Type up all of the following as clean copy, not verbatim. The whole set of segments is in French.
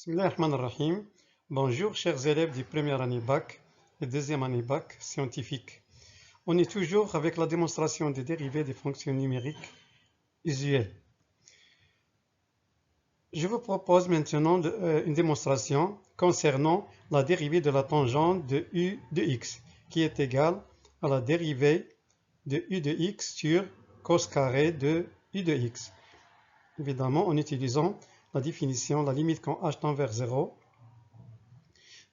Bismillahirrahmanirrahim. Bonjour chers élèves du première année bac et deuxième année bac scientifique. On est toujours avec la démonstration des dérivées des fonctions numériques usuelles. Je vous propose maintenant une démonstration concernant la dérivée de la tangente de u de x qui est égale à la dérivée de u de x sur cos carré de u de x. Évidemment en utilisant la définition, la limite quand h tend vers 0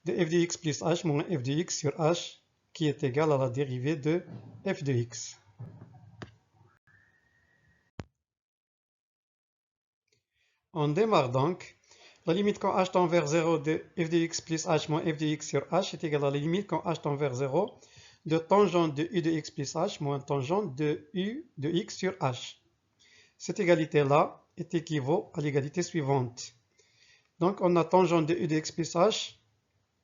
de f de x plus h moins f de x sur h qui est égal à la dérivée de f de x. On démarre donc. La limite quand h tend vers 0 de f de x plus h moins f de x sur h est égale à la limite quand h tend vers 0 de tangente de u de x plus h moins tangente de u de x sur h. Cette égalité-là est équivaut à l'égalité suivante. Donc on a tangente de u de x plus h,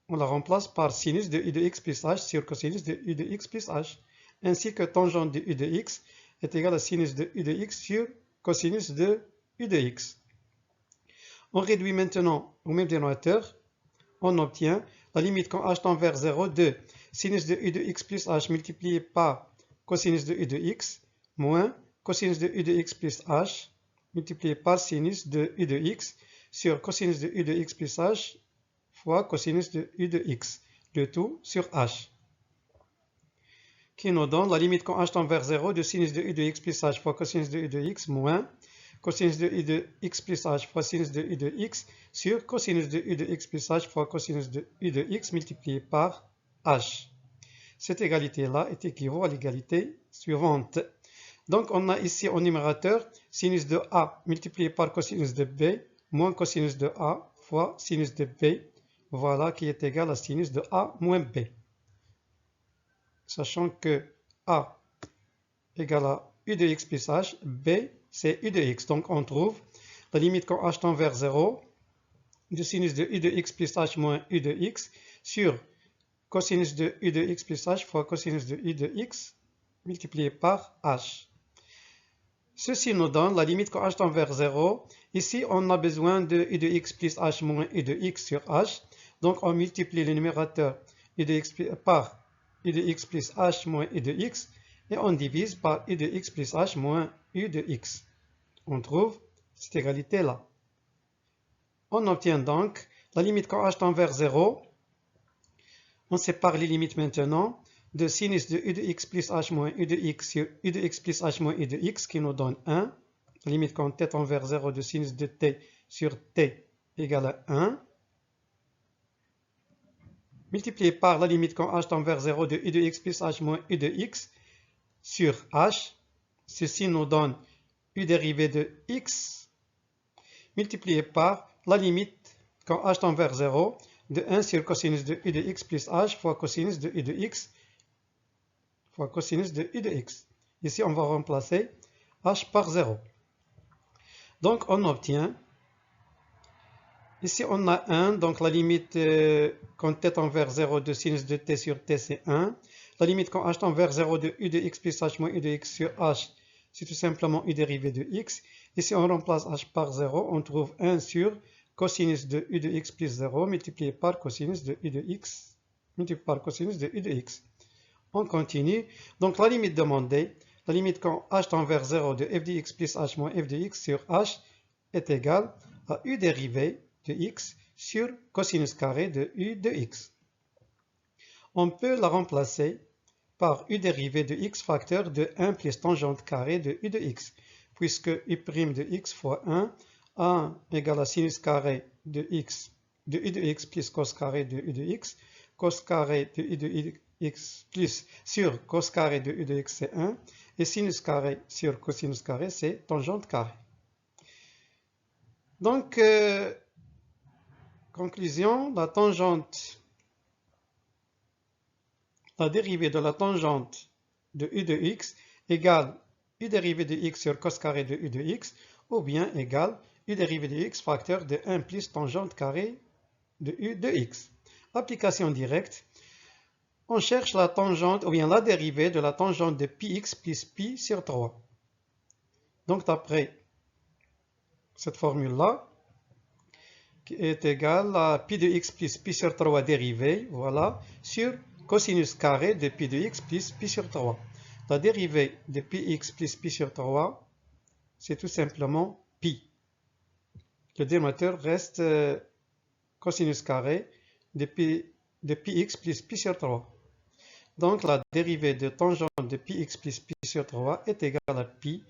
on la remplace par sinus de u de x plus h sur cosinus de u de x plus h, ainsi que tangente de u de x est égal à sinus de u de x sur cosinus de u de x. On réduit maintenant au même dénominateur, on obtient la limite quand h tend vers 0 de sinus de u de x plus h multiplié par cosinus de u de x moins cosinus de u de x plus h multiplié par sinus de u de x sur cosinus de u de x plus h fois cosinus de u de x, le tout sur h, qui nous donne la limite quand h tend vers 0 de sinus de u de x plus h fois cosinus de u de x moins cosinus de u de x plus h fois sinus de u de x sur cosinus de u de x plus h fois cosinus de u de x multiplié par h. Cette égalité-là est équivaut à l'égalité suivante. Donc on a ici au numérateur sinus de a multiplié par cosinus de b moins cosinus de a fois sinus de b, voilà qui est égal à sinus de a moins b. Sachant que a égale à u de x plus h, b c'est u de x. Donc on trouve la limite quand h tend vers 0 de sinus de u de x plus h moins u de x sur cosinus de u de x plus h fois cosinus de u de x multiplié par h. Ceci nous donne la limite quand h tend vers 0. Ici, on a besoin de u de x plus h moins u de x sur h. Donc, on multiplie le numérateur u de x par u de x plus h moins u de x et on divise par u de x plus h moins u de x. On trouve cette égalité-là. On obtient donc la limite quand h tend vers 0. On sépare les limites maintenant de sinus de u de x plus h moins u de x sur u de x plus h moins u de x qui nous donne 1. La limite quand t tend vers 0 de sinus de t sur t égale à 1. Multiplié par la limite quand h tend vers 0 de u de x plus h moins u de x sur h. Ceci nous donne u dérivé de x multiplié par la limite quand h tend vers 0 de 1 sur cosinus de u de x plus h fois cosinus de u de x fois cosinus de u de x. Ici, on va remplacer h par 0. Donc, on obtient, ici, on a 1, donc la limite quand t tend vers 0 de sinus de t sur t, c'est 1. La limite quand h tend vers 0 de u de x plus h moins u de x sur h, c'est tout simplement u dérivé de x. Ici, on remplace h par 0, on trouve 1 sur cosinus de u de x plus 0 multiplié par cosinus de u de x multiplié par cosinus de u de x. On continue. Donc la limite demandée, la limite quand h tend vers 0 de f de x plus h moins f de x sur h est égale à u dérivé de x sur cosinus carré de u de x. On peut la remplacer par u dérivé de x facteur de 1 plus tangente carré de u de x, puisque u' de x fois 1 égale à sinus carré de x de u de x plus cos carré de u de x, cos carré de u de x plus sur cos carré de u de x c'est 1, et sinus carré sur cosinus carré c'est tangente carré. Donc, conclusion, la dérivée de la tangente de u de x égale u dérivé de x sur cos carré de u de x, ou bien égale u dérivé de x facteur de 1 plus tangente carré de u de x. Application directe. On cherche la tangente, ou bien la dérivée de la tangente de πx plus pi sur 3. Donc, d'après cette formule-là, qui est égal à pi de x plus pi sur 3 dérivée, voilà, sur cosinus carré de pi de x plus pi sur 3. La dérivée de px plus pi sur 3, c'est tout simplement pi. Le dénominateur reste cosinus carré de px plus pi sur 3. Donc la dérivée de tangente de px plus pi sur 3 est égale à pi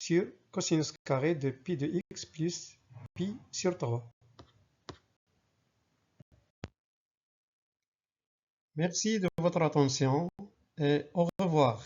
sur cosinus carré de pi de x plus pi sur 3. Merci de votre attention et au revoir.